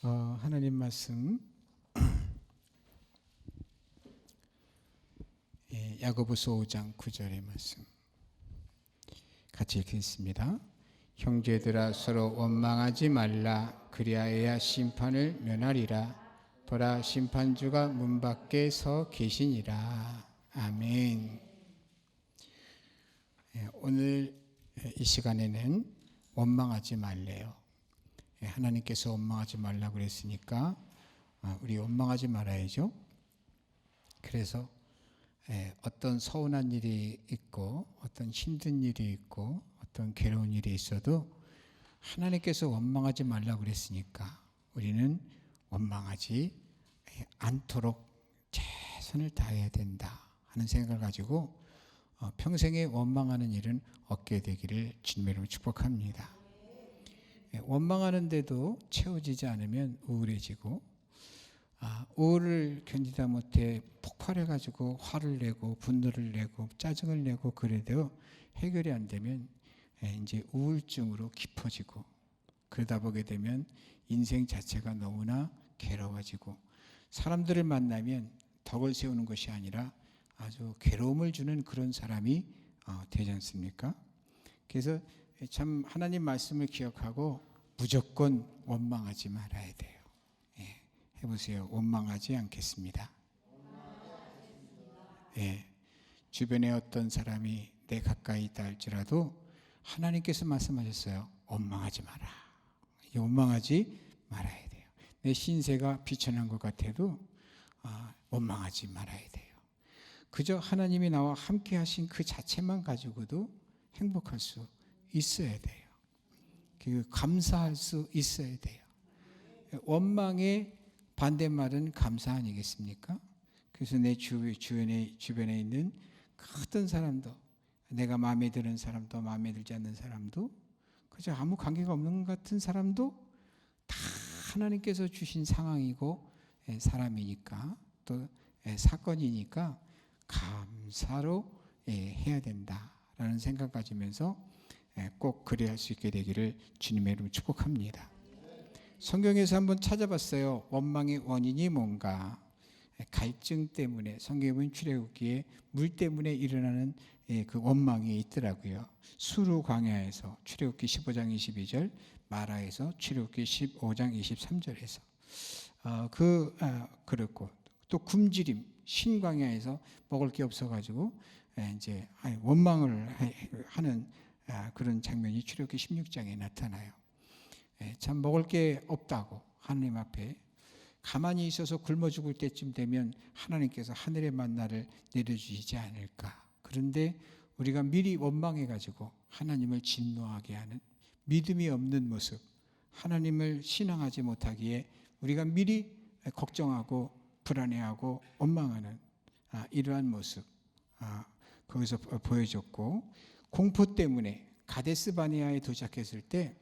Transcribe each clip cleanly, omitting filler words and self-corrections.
하나님 말씀 야고보서 5장 9절의 말씀 같이 읽겠습니다. 형제들아 서로 원망하지 말라. 그리하여야 심판을 면하리라. 보라 심판주가 문 밖에 서 계시니라. 아멘. 오늘 이 시간에는 원망하지 말래요. 하나님께서 원망하지 말라고 그랬으니까 우리 원망하지 말아야죠. 그래서 어떤 서운한 일이 있고 어떤 힘든 일이 있고 어떤 괴로운 일이 있어도 하나님께서 원망하지 말라고 그랬으니까 우리는 원망하지 않도록 최선을 다해야 된다 하는 생각을 가지고 평생에 원망하는 일은 없게 되기를 주님의 이름으로 축복합니다. 원망하는데도 채워지지 않으면 우울해지고 우울을 견디다 못해 폭발해가지고 화를 내고 분노를 내고 짜증을 내고 그래도 해결이 안 되면 이제 우울증으로 깊어지고 그러다 보게 되면 인생 자체가 너무나 괴로워지고 사람들을 만나면 덕을 세우는 것이 아니라 아주 괴로움을 주는 그런 사람이 되지 않습니까? 그래서 참 하나님 말씀을 기억하고 무조건 원망하지 말아야 돼요. 해보세요. 원망하지 않겠습니다. 주변에 어떤 사람이 내 가까이 있다 할지라도 하나님께서 말씀하셨어요. 원망하지 마라. 원망하지 말아야 돼요. 내 신세가 비천한 것 같아도 원망하지 말아야 돼요. 그저 하나님이 나와 함께 하신 그 자체만 가지고도 행복할 수 있어야 돼요. 감사할 수 있어야 돼요. 원망의 반대말은 감사 아니겠습니까? 그래서 내 주변에 있는 어떤 사람도 내가 마음에 드는 사람도 마음에 들지 않는 사람도 그저 아무 관계가 없는 것 같은 사람도 다 하나님께서 주신 상황이고 사람이니까 또 사건이니까 감사로 해야 된다라는 생각 가지면서 꼭 그래야 할 수 있게 되기를 주님의 이름으로 축복합니다. 성경에서 한번 찾아봤어요. 원망의 원인이 뭔가? 갈증 때문에 성경에 보면 출애굽기에 물 때문에 일어나는 그 원망이 있더라고요. 수르 광야에서 출애굽기 15장 22절, 마라에서 출애굽기 15장 23절에서 그렇고 또 굶주림 신광야에서 먹을 게 없어가지고 이제 원망을 하는 그런 장면이 출애굽기 16장에 나타나요. 참 먹을 게 없다고 하나님 앞에 가만히 있어서 굶어 죽을 때쯤 되면 하나님께서 하늘의 만나를 내려주시지 않을까. 그런데 우리가 미리 원망해가지고 하나님을 진노하게 하는 믿음이 없는 모습, 하나님을 신앙하지 못하기에 우리가 미리 걱정하고 불안해하고 원망하는 이러한 모습 거기서 보여줬고, 공포 때문에 가데스 바네아에 도착했을 때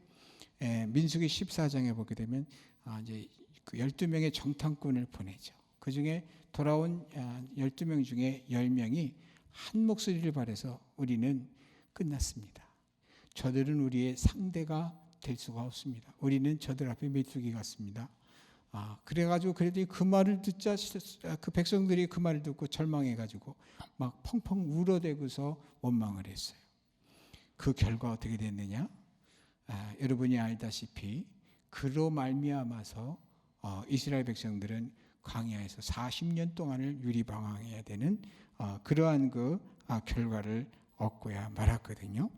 민수기 14장에 보게 되면 이제 그 12명의 정탐꾼을 보내죠. 그 중에 돌아온 12명 중에 10명이 한 목소리를 발해서 우리는 끝났습니다. 저들은 우리의 상대가 될 수가 없습니다. 우리는 저들 앞에 메뚜기 같습니다. 그래가지고 그래도 그 말을 듣자 그 백성들이 그 말을 듣고 절망해가지고 막 펑펑 울어대고서 원망을 했어요. 그 결과 어떻게 됐느냐? 여러분이 알다시피 그로 말미암아서 이스라엘 백성들은 광야에서 40년 동안을 유리방황해야 되는 그러한 그 결과를 얻고야 말았거든요.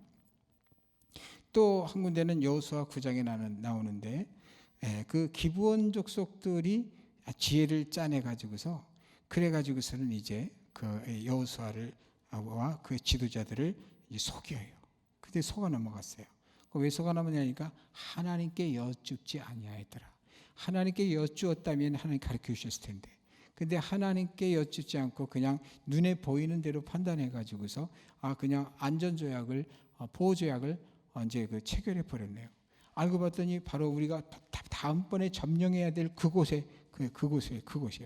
또 한 군데는 여호수아 9장에 나오는데 그 기브온 족속들이 지혜를 짜내 가지고서 그래 가지고서는 이제 그 여호수아를 와 그 지도자들을 속여요. 근데 속아 넘어갔어요. 왜 속아 넘어가냐니까 하나님께 여쭙지 아니하였더라. 하나님께 여쭈었다면 하나님 가르쳐 주셨을 텐데. 근데 하나님께 여쭙지 않고 그냥 눈에 보이는 대로 판단해 가지고서 그냥 안전조약을 보호조약을 이제 그 체결해 버렸네요. 알고 봤더니 바로 우리가 다음번에 점령해야 될 그곳에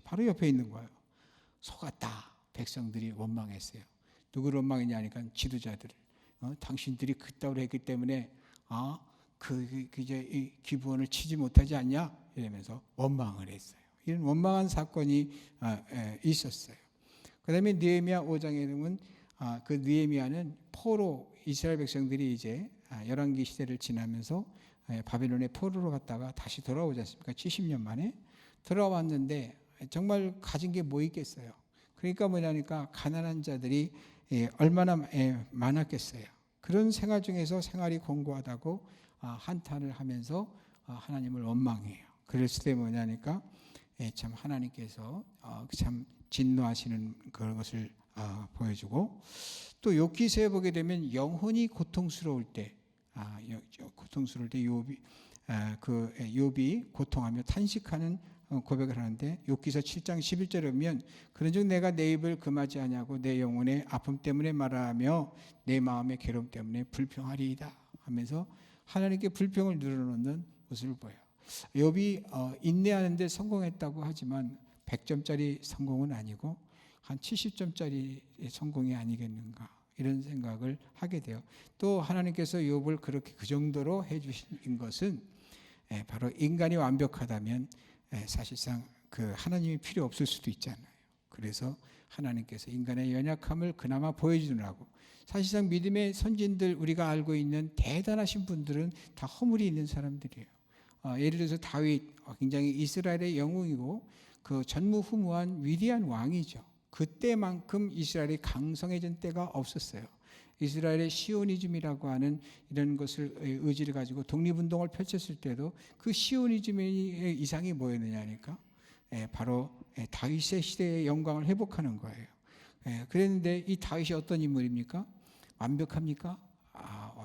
바로 옆에 있는 거예요. 속았다. 백성들이 원망했어요. 누구를 원망했냐니까 지도자들을. 당신들이 그따위로 했기 때문에 이제 이 기브온을 치지 못하지 않냐? 이러면서 원망을 했어요. 이런 원망한 사건이 있었어요. 그 다음에 느헤미야 5장에 보면 그 느헤미야는 포로 이스라엘 백성들이 이제 열왕기 시대를 지나면서 바벨론의 포로로 갔다가 다시 돌아오지 않습니까? 70년 만에 돌아왔는데 정말 가진 게 뭐 있겠어요. 그러니까 뭐냐니까 가난한 자들이 얼마나 많았겠어요. 그런 생활 중에서 생활이 공고하다고 한탄을 하면서 하나님을 원망해요. 그랬을 때 뭐냐니까 참 하나님께서 참 진노하시는 그런 것을 보여주고, 또 욥기서에 보게 되면 영혼이 고통스러울 때 욥이 고통하며 탄식하는 고백을 하는데, 욥기서 7장 11절에 보면 그런즉 내가 내 입을 금하지 아니하고 내 영혼의 아픔 때문에 말하며 내 마음의 괴로움 때문에 불평하리이다 하면서 하나님께 불평을 늘어놓는 모습을 보여요. 욥이 인내하는 데 성공했다고 하지만 100점짜리 성공은 아니고 한 70점짜리 성공이 아니겠는가, 이런 생각을 하게 돼요. 또 하나님께서 욥을 그렇게 그 정도로 해주신 것은 바로 인간이 완벽하다면 사실상 그 하나님이 필요 없을 수도 있잖아요. 그래서 하나님께서 인간의 연약함을 그나마 보여주느라고, 사실상 믿음의 선진들, 우리가 알고 있는 대단하신 분들은 다 허물이 있는 사람들이에요. 예를 들어서 다윗, 굉장히 이스라엘의 영웅이고 그 전무후무한 위대한 왕이죠. 그때만큼 이스라엘이 강성해진 때가 없었어요. 이스라엘의 시오니즘이라고 하는 이런 것을 의지를 가지고 독립운동을 펼쳤을 때도 그 시오니즘의 이상이 뭐였느냐니까 바로 다윗의 시대의 영광을 회복하는 거예요. 그랬는데 이 다윗이 어떤 인물입니까? 완벽합니까?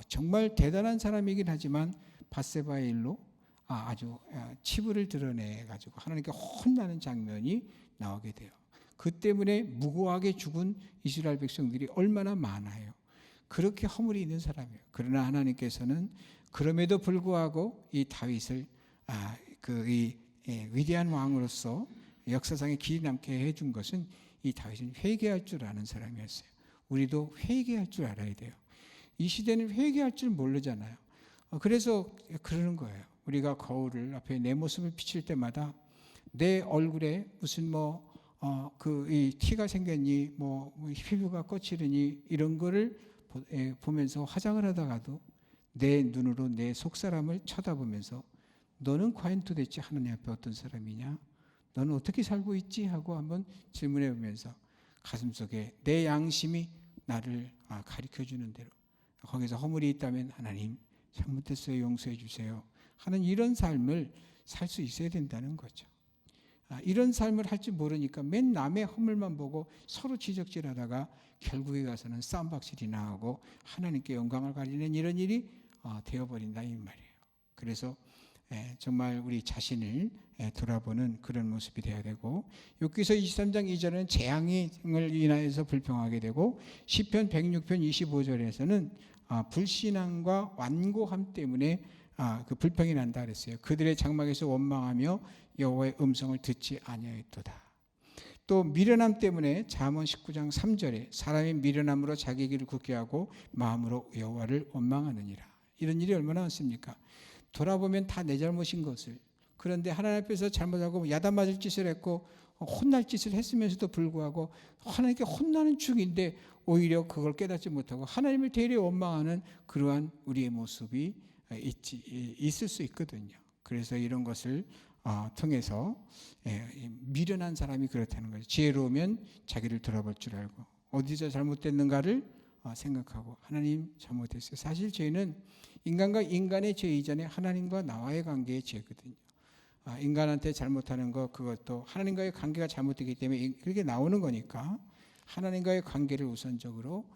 정말 대단한 사람이긴 하지만 밧세바의 일로 아주 치부를 드러내 가지고 하나님께 혼나는 장면이 나오게 돼요. 그 때문에 무고하게 죽은 이스라엘 백성들이 얼마나 많아요. 그렇게 허물이 있는 사람이에요. 그러나 하나님께서는 그럼에도 불구하고 이 다윗을 이 위대한 왕으로서 역사상에 길이 남게 해준 것은 이 다윗은 회개할 줄 아는 사람이었어요. 우리도 회개할 줄 알아야 돼요. 이 시대는 회개할 줄 모르잖아요. 그래서 그러는 거예요. 우리가 거울 앞에 내 모습을 비칠 때마다 내 얼굴에 무슨 이 티가 생겼니, 피부가 거칠으니, 이런 거를 보면서 화장을 하다가도 내 눈으로 내 속사람을 쳐다보면서 너는 과연 도대체 하나님 앞에 어떤 사람이냐? 너는 어떻게 살고 있지? 하고 한번 질문해 보면서 가슴속에 내 양심이 나를 가르쳐주는 대로, 거기서 허물이 있다면 하나님 잘못했어요, 용서해 주세요 하는 이런 삶을 살 수 있어야 된다는 거죠. 이런 삶을 할 줄 모르니까 맨 남의 허물만 보고 서로 지적질하다가 결국에 가서는 싸움박질이 나고 하나님께 영광을 가리는 이런 일이 되어버린다 이 말이에요. 그래서 정말 우리 자신을 돌아보는 그런 모습이 되어야 되고, 욥기서 23장 2절에는 재앙을 인하여서 불평하게 되고, 시편 106편 25절에서는 불신앙과 완고함 때문에 그 불평이 난다 그랬어요. 그들의 장막에서 원망하며 여호와의 음성을 듣지 아니하였도다. 또 미련함 때문에 잠언 19장 3절에 사람이 미련함으로 자기 길을 굳게 하고 마음으로 여호와를 원망하느니라. 이런 일이 얼마나 많습니까? 돌아보면 다 내 잘못인 것을, 그런데 하나님 앞에서 잘못하고 야단맞을 짓을 했고 혼날 짓을 했으면서도 불구하고 하나님께 혼나는 중인데 오히려 그걸 깨닫지 못하고 하나님을 되려 원망하는 그러한 우리의 모습이 있을 수 있거든요. 그래서 이런 것을 통해서 미련한 사람이 그렇다는 거죠. 지혜로우면 자기를 돌아볼 줄 알고 어디서 잘못됐는가를 생각하고 하나님 잘못했어요. 사실 죄는 인간과 인간의 죄 이전에 하나님과 나와의 관계의 죄거든요. 인간한테 잘못하는 것, 그것도 하나님과의 관계가 잘못되기 때문에 그렇게 나오는 거니까 하나님과의 관계를 우선적으로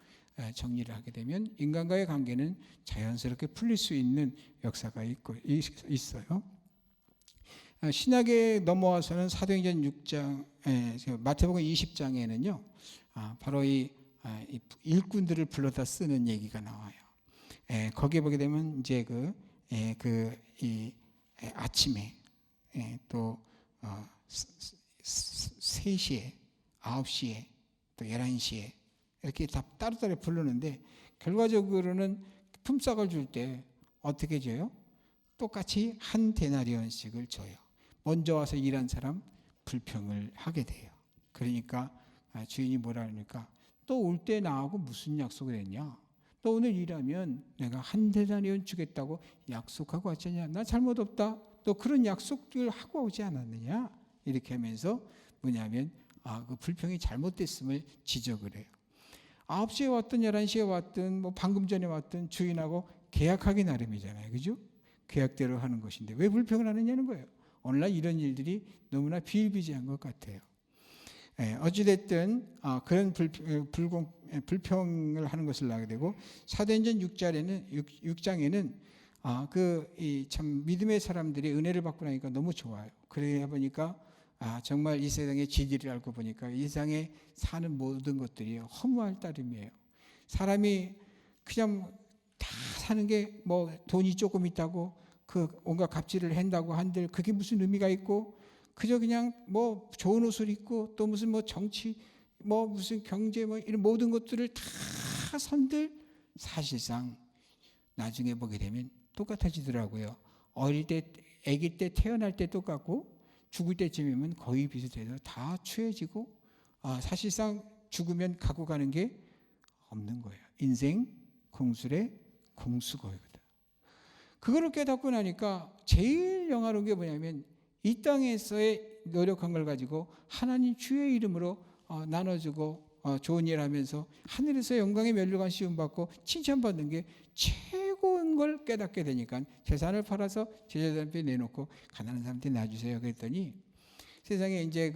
정리를 하게 되면 인간과의 관계는 자연스럽게 풀릴 수 있는 역사가 있어요. 신약에 넘어와서는 사도행전 6장, 마태복음 20장에는요, 바로 이 일꾼들을 불러다 쓰는 얘기가 나와요. 거기에 보게 되면 이제 이 아침에 또 3시에, 9시에, 또 11시에 이렇게 다 따로따로 부르는데 결과적으로는 품삯을 줄 때 어떻게 줘요? 똑같이 한 데나리온씩을 줘요. 먼저 와서 일한 사람 불평을 하게 돼요. 그러니까 주인이 뭐라 하니까 너 올 때 나하고 무슨 약속을 했냐? 너 오늘 일하면 내가 한 데나리온 주겠다고 약속하고 왔잖냐? 나 잘못 없다. 너 그런 약속을 하고 오지 않았느냐? 이렇게 하면서 뭐냐면 그 불평이 잘못됐음을 지적을 해요. 9시에 왔든 11시에 왔든 뭐 방금 전에 왔든 주인하고 계약하기 나름이잖아요. 그죠? 계약대로 하는 것인데 왜 불평을 하느냐는 거예요. 오늘날 이런 일들이 너무나 비일비재한 것 같아요. 어찌됐든 그런 불평을 하는 것을 나게 되고 사도행전 6장에는 참 믿음의 사람들이 은혜를 받고 나니까 너무 좋아요. 그러다 보니까 정말 이 세상의 진리를 알고 보니까 이 세상에 사는 모든 것들이 허무할 따름이에요. 사람이 그냥 다 사는 게 뭐 돈이 조금 있다고 그 온갖 갑질을 한다고 한들 그게 무슨 의미가 있고 그저 그냥 뭐 좋은 옷을 입고 또 무슨 뭐 정치 뭐 무슨 경제 뭐 이런 모든 것들을 다 선들 사실상 나중에 보게 되면 똑같아지더라고요. 어릴 때 아기 때 태어날 때 똑같고 죽을 때쯤이면 거의 비슷해서 다 추해지고 사실상 죽으면 갖고 가는 게 없는 거예요. 인생 공술의 공수거이거든. 그거를 깨닫고 나니까 제일 영화로운 게 뭐냐면 이 땅에서의 노력한 걸 가지고 하나님 주의 이름으로 나눠주고 좋은 일 하면서 하늘에서 영광의 면류관 씌움받고 칭찬받는 게 최고인 걸 깨닫게 되니까 재산을 팔아서 제자들한테 내놓고 가난한 사람한테 놔주세요 그랬더니 세상에 이제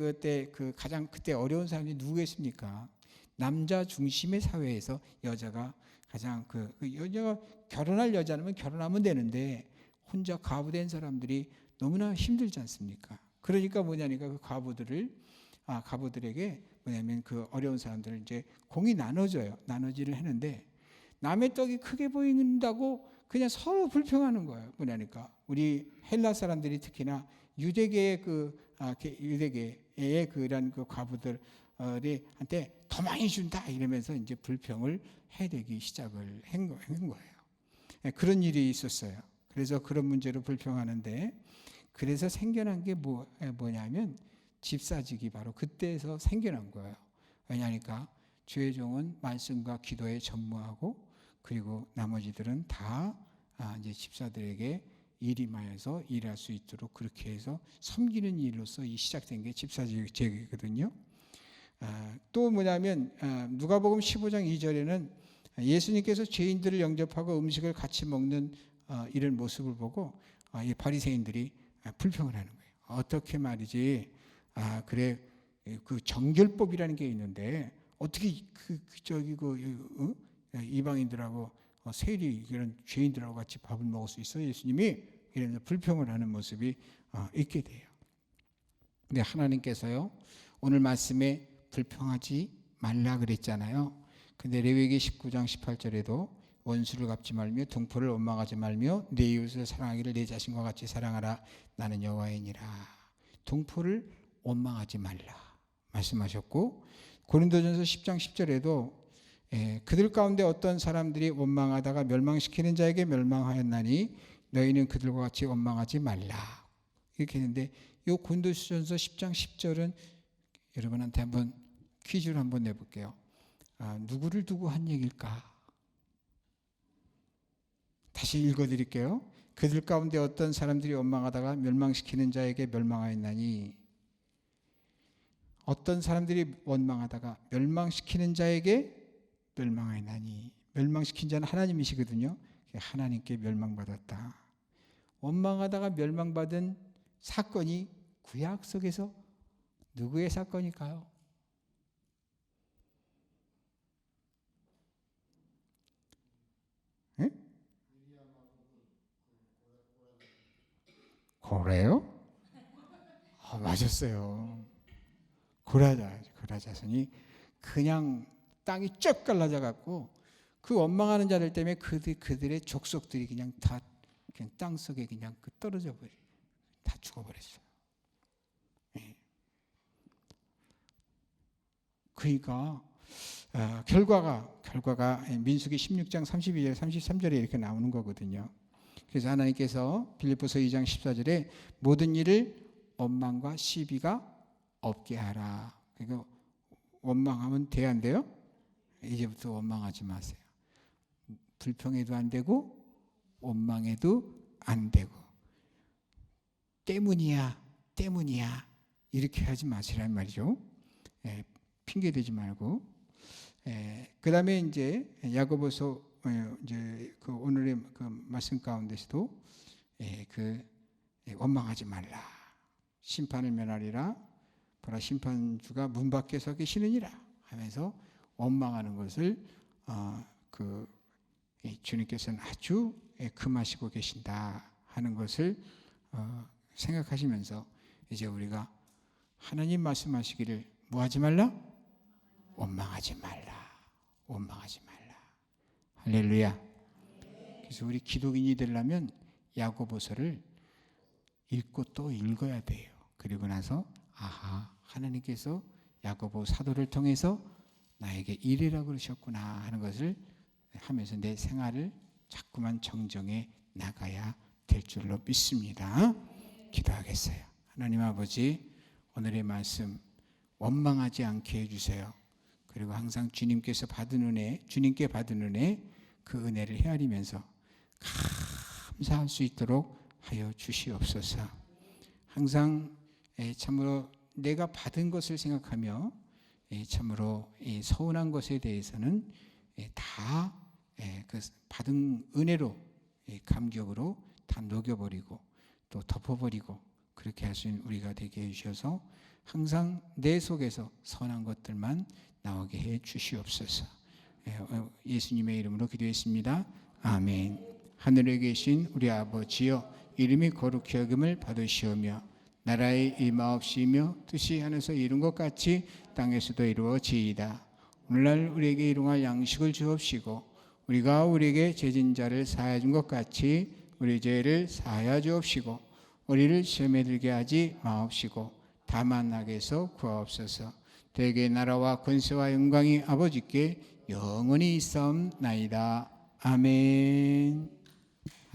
가장 그때 어려운 사람이 누구겠습니까? 남자 중심의 사회에서 여자가 가장 여자가 결혼할 여자라면 결혼하면 되는데 혼자 과부된 사람들이 너무나 힘들지 않습니까? 그러니까 뭐냐니까 그 과부들에게 뭐냐면 그 어려운 사람들을 이제 공이 나눠지를 했는데 남의 떡이 크게 보인다고 그냥 서로 불평하는 거예요. 뭐냐니까 우리 헬라 사람들이 특히나 유대계의 유대계의 그런 그 과부들이 한테 더 많이 준다 이러면서 이제 불평을 해대기 시작을 한 거예요. 그런 일이 있었어요. 그래서 그런 문제로 불평하는데 그래서 생겨난 게 뭐냐면 집사직이 바로 그때에서 생겨난 거예요. 왜냐니까 주의 종은 말씀과 기도에 전무하고 그리고 나머지들은 다 이제 집사들에게 일임하여서 일할 수 있도록 그렇게 해서 섬기는 일로서 시작된 게 집사직이거든요. 또 뭐냐면 누가복음 15장 2절에는 예수님께서 죄인들을 영접하고 음식을 같이 먹는 이런 모습을 보고 이 바리새인들이 불평을 하는 거예요. 어떻게 말이지? 그래 그 정결법이라는 게 있는데 어떻게 이방인들하고 세리 이런 죄인들하고 같이 밥을 먹을 수 있어요? 예수님이 이런 불평을 하는 모습이 있게 돼요. 근데 하나님께서요 오늘 말씀에 불평하지 말라 그랬잖아요. 근데 레위기 19장 18절에도 원수를 갚지 말며 동포를 원망하지 말며 내 이웃을 사랑하기를 내 자신과 같이 사랑하라. 나는 여호와이니라. 동포를 원망하지 말라 말씀하셨고 고린도전서 10장 10절에도 그들 가운데 어떤 사람들이 원망하다가 멸망시키는 자에게 멸망하였나니 너희는 그들과 같이 원망하지 말라. 이렇게 했는데 이 고린도전서 10장 10절은 여러분한테 한번 퀴즈를 한번 내볼게요. 누구를 두고 한 얘기일까? 다시 읽어드릴게요. 그들 가운데 어떤 사람들이 원망하다가 멸망시키는 자에게 멸망하였나니 어떤 사람들이 원망하다가 멸망시키는 자에게 멸망하였나니 멸망시킨 자는 하나님이시거든요. 하나님께 멸망받았다. 원망하다가 멸망받은 사건이 구약 속에서 누구의 사건일까요? 네? 고래요? 맞았어요. 고라자손이 그냥 땅이 쫙 갈라져 갖고 그 원망하는 자들 때문에 그들의 족속들이 그냥 다 그냥 땅 속에 그냥 떨어져 버려, 다 죽어버렸어요. 네. 그러니까 결과가 민수기 16장 32절 33절에 이렇게 나오는 거거든요. 그래서 하나님께서 빌립보서 2장 14절에 모든 일을 원망과 시비가 없게 하라. 그러니까 원망하면 돼야 안 돼요? 이제부터 원망하지 마세요. 불평해도 안 되고 원망해도 안 되고 때문이야 이렇게 하지 마시란 말이죠. 핑계 대지 말고. 그 다음에 이제 야고보서 이제 그 오늘의 그 말씀 가운데서도 원망하지 말라. 심판을 면하리라. 보라 심판주가 문 밖에 서 계시느니라 하면서 원망하는 것을 주님께서는 아주 금하시고 계신다 하는 것을 생각하시면서 이제 우리가 하나님 말씀하시기를 뭐하지 말라? 원망하지 말라. 원망하지 말라. 할렐루야. 그래서 우리 기독인이 되려면 야고보서를 읽고 또 읽어야 돼요. 그리고 나서 하나님께서 야고보 사도를 통해서 나에게 이래라 그러셨구나 하는 것을 하면서 내 생활을 자꾸만 정정해 나가야 될 줄로 믿습니다. 기도하겠어요. 하나님 아버지, 오늘의 말씀 원망하지 않게 해주세요. 그리고 항상 주님께 받은 은혜 그 은혜를 헤아리면서 감사할 수 있도록 하여 주시옵소서. 항상 참으로 내가 받은 것을 생각하며 참으로 서운한 것에 대해서는 다 그 받은 은혜로 감격으로 다 녹여버리고 또 덮어버리고 그렇게 할 수 있는 우리가 되게 해주셔서 항상 내 속에서 선한 것들만 나오게 해 주시옵소서. 예수님의 이름으로 기도했습니다. 아멘. 하늘에 계신 우리 아버지여, 이름이 거룩히 여김을 받으시오며 나라의 임하옵시며 뜻이 하늘에서 이룬 것 같이 땅에서도 이루어지이다. 오늘날 우리에게 일용할 양식을 주옵시고 우리가 우리에게 죄진 자를 사하여 준 것 같이 우리 죄를 사하여 주옵시고 우리를 시험에 들게 하지 마옵시고 다만 악에서 구하옵소서. 대개 나라와 권세와 영광이 아버지께 영원히 있사옵나이다. 아멘.